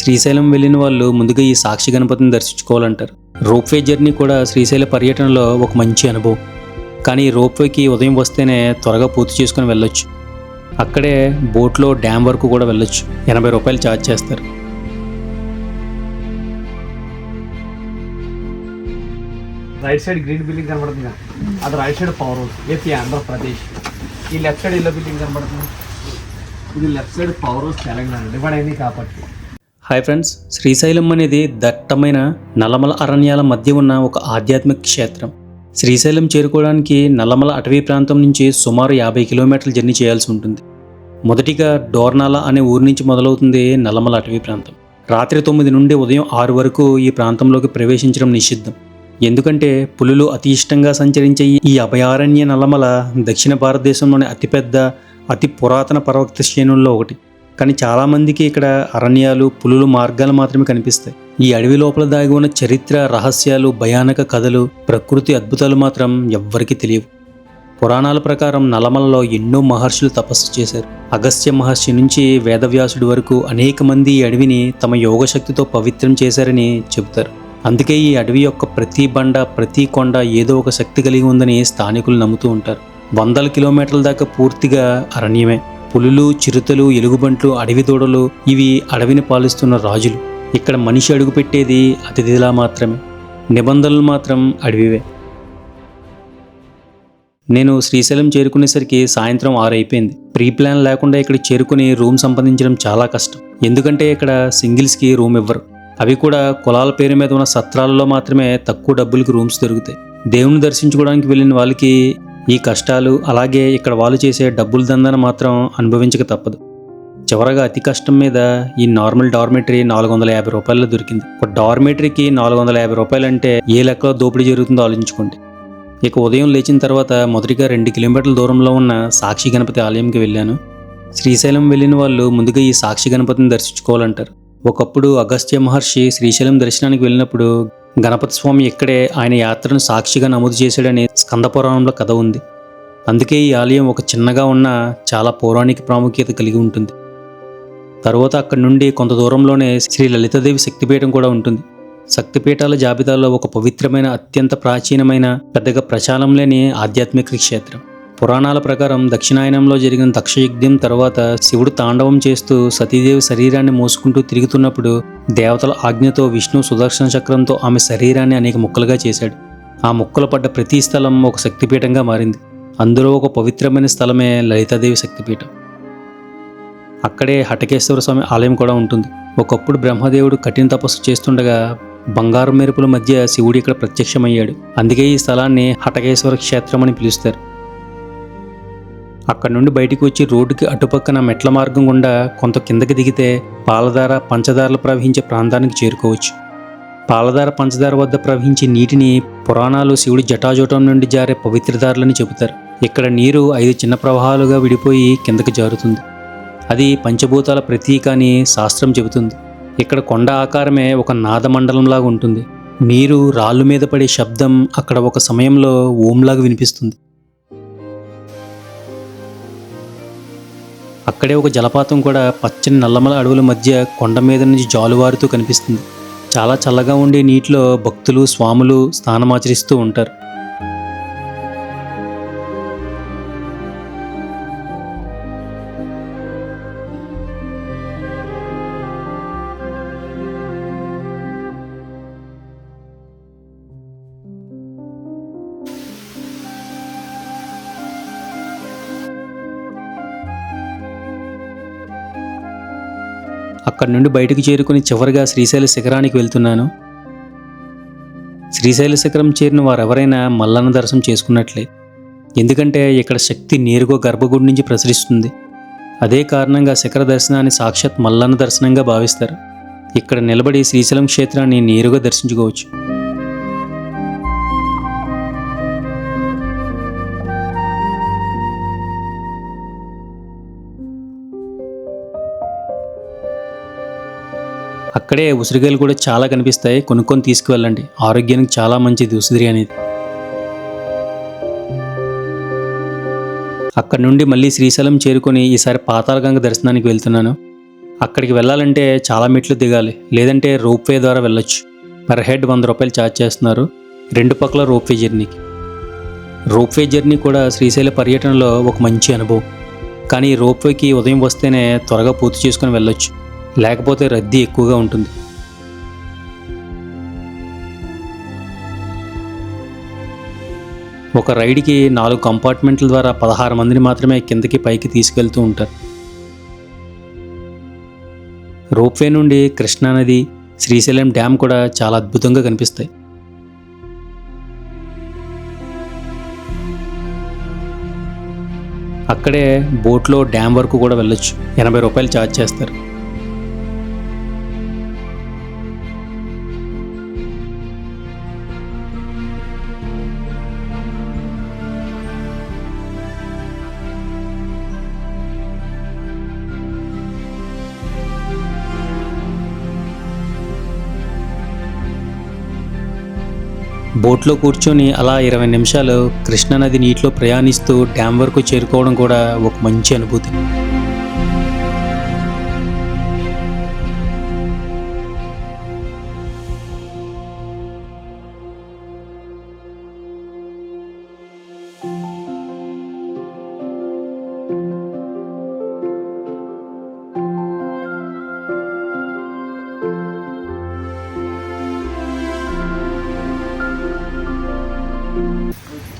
శ్రీశైలం వెళ్ళిన వాళ్ళు ముందుగా ఈ సాక్షి గణపతిని దర్శించుకోవాలంటారు. రోప్వే జర్నీ కూడా శ్రీశైల పర్యటనలో ఒక మంచి అనుభవం. కానీ రోప్వేకి ఉదయం వస్తేనే త్వరగా పూర్తి చేసుకుని వెళ్ళొచ్చు. అక్కడే బోట్లో డ్యామ్ వరకు కూడా వెళ్ళొచ్చు. 80 రూపాయలు ఛార్జ్ చేస్తారు. రైట్ సైడ్ గ్రీన్ బిల్డింగ్ కనబడుతుంది, అది right side power house, AP Andhra Pradesh. ఈ లెఫ్ట్ సైడ్ ఎల్లో బిల్డింగ్ కనబడుతుంది, ఇది left side power house Telangana. ఇవ్వడైంది కాబట్టి. హాయ్ ఫ్రెండ్స్, శ్రీశైలం అనేది దట్టమైన నల్లమల అరణ్యాల మధ్య ఉన్న ఒక ఆధ్యాత్మిక క్షేత్రం. శ్రీశైలం చేరుకోవడానికి నల్లమల అటవీ ప్రాంతం నుంచి సుమారు 50 కిలోమీటర్ల జర్నీ చేయాల్సి ఉంటుంది. మొదటిగా డోర్నాల అనే ఊరి నుంచి మొదలవుతుంది నల్లమల అటవీ ప్రాంతం. రాత్రి 9 నుండి ఉదయం 6 వరకు ఈ ప్రాంతంలోకి ప్రవేశించడం నిషిద్ధం. ఎందుకంటే పులులు అతి ఇష్టంగా సంచరించే ఈ అభయారణ్య నల్లమల దక్షిణ భారతదేశంలోని అతిపెద్ద, అతి పురాతన పర్వత శ్రేణుల్లో ఒకటి. కానీ చాలామందికి ఇక్కడ అరణ్యాలు, పులులు మార్గాలు మాత్రమే కనిపిస్తాయి. ఈ అడవి లోపల దాగి ఉన్న చరిత్ర, రహస్యాలు, భయానక కథలు, ప్రకృతి అద్భుతాలు మాత్రం ఎవ్వరికీ తెలియవు. పురాణాల ప్రకారం నల్లమలలో ఎన్నో మహర్షులు తపస్సు చేశారు. అగస్త్య మహర్షి నుంచి వేదవ్యాసుడి వరకు అనేక మంది ఈ అడవిని తమ యోగశక్తితో పవిత్రం చేశారని చెబుతారు. అందుకే ఈ అడవి యొక్క ప్రతి బండ, ప్రతి కొండ ఏదో ఒక శక్తి కలిగి ఉందని స్థానికులు నమ్ముతూ ఉంటారు. 100 కిలోమీటర్ల దాకా పూర్తిగా అరణ్యమే. పులులు, చిరుతలు, ఎలుగుబంట్లు, అడవి దూడలు, ఇవి అడవిని పాలిస్తున్న రాజులు. ఇక్కడ మనిషి అడుగు పెట్టేది అతిథిలా మాత్రమే. నిబంధనలు మాత్రం అడవివే. నేను శ్రీశైలం చేరుకునేసరికి సాయంత్రం 6 అయిపోయింది. ప్రీ ప్లాన్ లేకుండా ఇక్కడ చేరుకుని రూమ్ సంపాదించడం చాలా కష్టం. ఎందుకంటే ఇక్కడ సింగిల్స్కి రూమ్ ఇవ్వరు. అవి కూడా కులాల పేరు మీద ఉన్న సత్రాలలో మాత్రమే తక్కువ డబ్బులకి రూమ్స్ దొరుకుతాయి. దేవుని దర్శించుకోవడానికి వెళ్ళిన వాళ్ళకి ఈ కష్టాలు, అలాగే ఇక్కడ వాళ్ళు చేసే డబ్బుల దందాన మాత్రం అనుభవించక తప్పదు. చివరగా అతి కష్టం మీద ఈ నార్మల్ డార్మెటరీ 450 రూపాయల్లో దొరికింది. ఒక డార్మెటరీకి 450 రూపాయలు అంటే ఏ లెక్కలో దోపిడీ జరుగుతుందో ఆలోచించుకోండి. ఇక ఉదయం లేచిన తర్వాత మొదటిగా 2 కిలోమీటర్ల దూరంలో ఉన్న సాక్షి గణపతి ఆలయంకి వెళ్ళాను. శ్రీశైలం వెళ్ళిన వాళ్ళు ముందుగా ఈ సాక్షి గణపతిని దర్శించుకోవాలంటారు. ఒకప్పుడు అగస్త్య మహర్షి శ్రీశైలం దర్శనానికి వెళ్ళినప్పుడు గణపతి స్వామి ఇక్కడే ఆయన యాత్రను సాక్షిగా నమోదు చేశాడని స్కంద పురాణంలో కథ ఉంది. అందుకే ఈ ఆలయం ఒక చిన్నగా ఉన్న చాలా పౌరాణిక ప్రాముఖ్యత కలిగి ఉంటుంది. తరువాత అక్కడి నుండి కొంత దూరంలోనే శ్రీ లలితాదేవి శక్తిపీఠం కూడా ఉంటుంది. శక్తిపీఠాల జాబితాలో ఒక పవిత్రమైన, అత్యంత ప్రాచీనమైన, పెద్దగా ప్రచారం లేని ఆధ్యాత్మిక క్షేత్రం. పురాణాల ప్రకారం దక్షిణాయనంలో జరిగిన దక్షయజ్ఞం తర్వాత శివుడు తాండవం చేస్తూ సతీదేవి శరీరాన్ని మోసుకుంటూ తిరుగుతున్నప్పుడు దేవతల ఆజ్ఞతో విష్ణు సుదర్శన చక్రంతో ఆమె శరీరాన్ని అనేక ముక్కలుగా చేశాడు. ఆ ముక్కలు పడ్డ ప్రతి స్థలం ఒక శక్తిపీఠంగా మారింది. అందులో ఒక పవిత్రమైన స్థలమే లలితాదేవి శక్తిపీఠం. అక్కడే హటకేశ్వర స్వామి ఆలయం కూడా ఉంటుంది. ఒకప్పుడు బ్రహ్మదేవుడు కఠిన తపస్సు చేస్తుండగా బంగారు మెరుపుల మధ్య శివుడు ఇక్కడ ప్రత్యక్షమయ్యాడు. అందుకే ఈ స్థలాన్ని హటకేశ్వర క్షేత్రం అని పిలుస్తారు. అక్కడి నుండి బయటికి వచ్చి రోడ్డుకి అటుపక్కన మెట్ల మార్గం గుండా కొంత కిందకి దిగితే పాలధార, పంచదారలు ప్రవహించే ప్రాంతానికి చేరుకోవచ్చు. పాలధార, పంచదార వద్ద ప్రవహించే నీటిని పురాణాలు శివుడి జటాజూటం నుండి జారే పవిత్రదారులని చెబుతారు. ఇక్కడ నీరు 5 చిన్న ప్రవాహాలుగా విడిపోయి కిందకి జారుతుంది. అది పంచభూతాల ప్రతీక అని శాస్త్రం చెబుతుంది. ఇక్కడ కొండ ఆకారమే ఒక నాదమండలంలాగా ఉంటుంది. నీరు రాళ్ళు మీద పడే శబ్దం అక్కడ ఒక సమయంలో ఓంలాగా వినిపిస్తుంది. అక్కడే ఒక జలపాతం కూడా పచ్చని నల్లమల అడవుల మధ్య కొండ మీద నుంచి జాలువారుతూ కనిపిస్తుంది. చాలా చల్లగా ఉండే నీటిలో భక్తులు, స్వాములు స్నానమాచరిస్తూ ఉంటారు. అక్కడి నుండి బయటకు చేరుకుని చివరిగా శ్రీశైల శిఖరానికి వెళ్తున్నాను. శ్రీశైల శిఖరం చేరిన వారెవరైనా మల్లన్న దర్శనం చేసుకున్నట్లే. ఎందుకంటే ఇక్కడ శక్తి నేరుగా గర్భగుడి నుంచి ప్రసరిస్తుంది. అదే కారణంగా శిఖర దర్శనాన్ని సాక్షాత్ మల్లన్న దర్శనంగా భావిస్తారు. ఇక్కడ నిలబడి శ్రీశైలం క్షేత్రాన్ని నేరుగా దర్శించుకోవచ్చు. అక్కడే ఉసిరికాయలు కూడా చాలా కనిపిస్తాయి. కొనుక్కొని తీసుకువెళ్ళండి. ఆరోగ్యానికి చాలా మంచిది ఉసిరి అనేది. అక్కడి నుండి మళ్ళీ శ్రీశైలం చేరుకొని ఈసారి పాతాళగంగ దర్శనానికి వెళ్తున్నాను. అక్కడికి వెళ్ళాలంటే చాలా మెట్లు దిగాలి, లేదంటే రోప్వే ద్వారా వెళ్ళొచ్చు. పర్ హెడ్ 100 రూపాయలు ఛార్జ్ చేస్తున్నారు 2 పక్కల రోప్వే జర్నీకి. రోప్వే జర్నీ కూడా శ్రీశైల పర్యటనలో ఒక మంచి అనుభవం. కానీ రోప్వేకి ఉదయం వస్తేనే త్వరగా పూర్తి చేసుకుని వెళ్ళొచ్చు, లేకపోతే రద్దీ ఎక్కువగా ఉంటుంది. ఒక రైడ్కి 4 కంపార్ట్మెంట్ల ద్వారా 16 మందిని మాత్రమే కిందకి పైకి తీసుకెళ్తూ ఉంటారు. రోప్వే నుండి కృష్ణానది, శ్రీశైలం డ్యామ్ కూడా చాలా అద్భుతంగా కనిపిస్తాయి. అక్కడే బోట్లో డ్యామ్ వరకు కూడా వెళ్ళొచ్చు, 80 రూపాయలు ఛార్జ్ చేస్తారు. బోట్లో కూర్చొని అలా 20 నిమిషాలు కృష్ణానది నీటిలో ప్రయాణిస్తూ డ్యామ్ వరకు చేరుకోవడం కూడా ఒక మంచి అనుభూతి.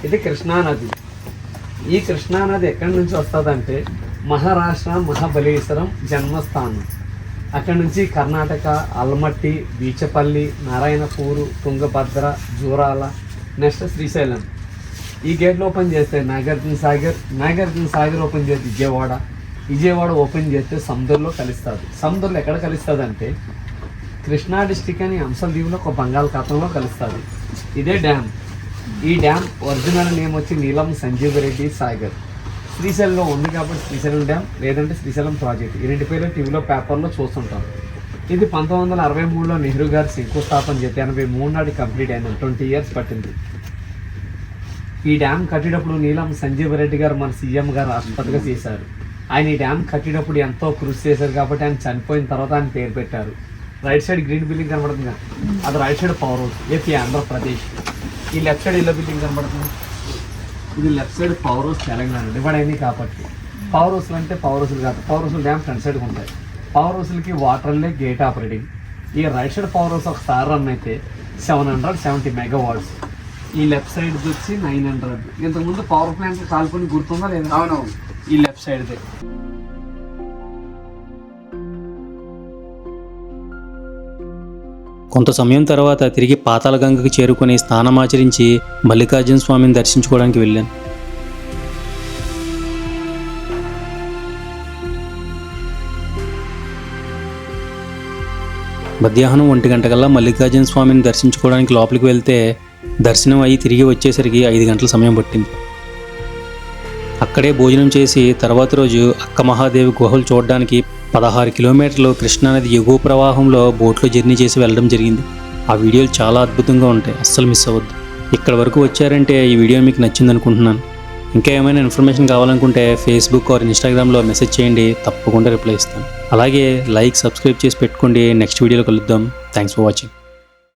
ఇది కృష్ణానది. ఈ కృష్ణానది ఎక్కడి నుంచి వస్తుందంటే మహారాష్ట్ర మహాబలేశ్వరం జన్మస్థానం. అక్కడి నుంచి కర్ణాటక అల్మట్టి, బీచపల్లి, నారాయణపూరు, తుంగభద్ర, జూరాల, నెక్స్ట్ శ్రీశైలం. ఈ గేట్లు ఓపెన్ చేస్తే నాగార్జున సాగర్ ఓపెన్ చేస్తే విజయవాడ ఓపెన్ చేస్తే సముద్రంలో కలుస్తుంది. సముద్రంలో ఎక్కడ కలుస్తుంది అంటే కృష్ణా డిస్టిక్ అని అంశల్దీవులో ఒక బంగాళాఖాతంలో కలుస్తుంది. ఇదే డ్యామ్. ఈ డ్యామ్ ఒరిజినల్ నేమ్ వచ్చి నీలం సంజీవరెడ్డి సాగర్. శ్రీశైలంలో ఉంది కాబట్టి శ్రీశైలం డ్యామ్, లేదంటే శ్రీశైలం ప్రాజెక్ట్. ఈ 2 పేర్లు టీవీలో పేపర్లో చూస్తుంటాం. ఇది 1963లో నెహ్రూ గారు శంకుస్థాపన చేస్తే 83 నాటి కంప్లీట్ అయింది. 20 ఇయర్స్ పట్టింది. ఈ డ్యామ్ కట్టేటప్పుడు నీలం సంజీవరెడ్డి గారు మన సీఎం గారు రాష్ట్రపతిగా చేశారు. ఆయన ఈ డ్యామ్ కట్టేటప్పుడు ఎంతో కృషి చేశారు కాబట్టి ఆయన చనిపోయిన తర్వాత ఆయన పేరు పెట్టారు. రైట్ సైడ్ గ్రీన్ బిల్డింగ్ కనబడుతుంది, అది right side power house, AP Andhra Pradesh. ఈ లెఫ్ట్ సైడ్ ఇళ్ళ బిల్డింగ్ కనబడుతుంది, ఇది left side power house Telangana. Divide అయింది కాబట్టి పవర్ హౌస్లు అంటే పవర్ హౌస్లు కాదు, పవర్ హౌస్లు డ్యామ్ ఫ్రంట్ సైడ్కి ఉంటాయి. పవర్ హౌస్లకి వాటర్లే గేట్ ఆపరేటింగ్. ఈ రైట్ సైడ్ పవర్ హౌస్ ఒకసారి రన్ అయితే 770 మెగావాట్స్. ఈ లెఫ్ట్ సైడ్ వచ్చి 900. ఇంతకుముందు పవర్ ప్లాంట్ కాల్కొని గుర్తుందా లేదా? అవునవును, ఈ లెఫ్ట్ సైడ్దే. కొంత సమయం తర్వాత తిరిగి పాతాళగంగకి చేరుకుని స్నానమాచరించి మల్లికార్జున స్వామిని దర్శించుకోవడానికి వెళ్ళాను. మధ్యాహ్నం 1 గంటకల్లా మల్లికార్జున స్వామిని దర్శించుకోవడానికి లోపలికి వెళ్తే దర్శనం అయ్యి తిరిగి వచ్చేసరికి 5 గంటల సమయం పట్టింది. అక్కడే భోజనం చేసి తర్వాత రోజు అక్క మహాదేవి గుహలు చూడడానికి 16 కిలోమీటర్లు కృష్ణానది ఎగువ ప్రవాహంలో బోట్లో జర్నీ చేసి వెళ్ళడం జరిగింది. ఆ వీడియోలు చాలా అద్భుతంగా ఉంటాయి, అస్సలు మిస్ అవ్వద్దు. ఇక్కడ వరకు వచ్చారంటే ఈ వీడియో మీకు నచ్చింది అనుకుంటున్నాను. ఇంకా ఏమైనా ఇన్ఫర్మేషన్ కావాలనుకుంటే ఫేస్బుక్ ఆర్ ఇన్స్టాగ్రామ్లో మెసేజ్ చేయండి, తప్పకుండా రిప్లై ఇస్తాను. అలాగే లైక్, సబ్స్క్రైబ్ చేసి పెట్టుకోండి. నెక్స్ట్ వీడియోలో కలుద్దాం. Thanks for watching.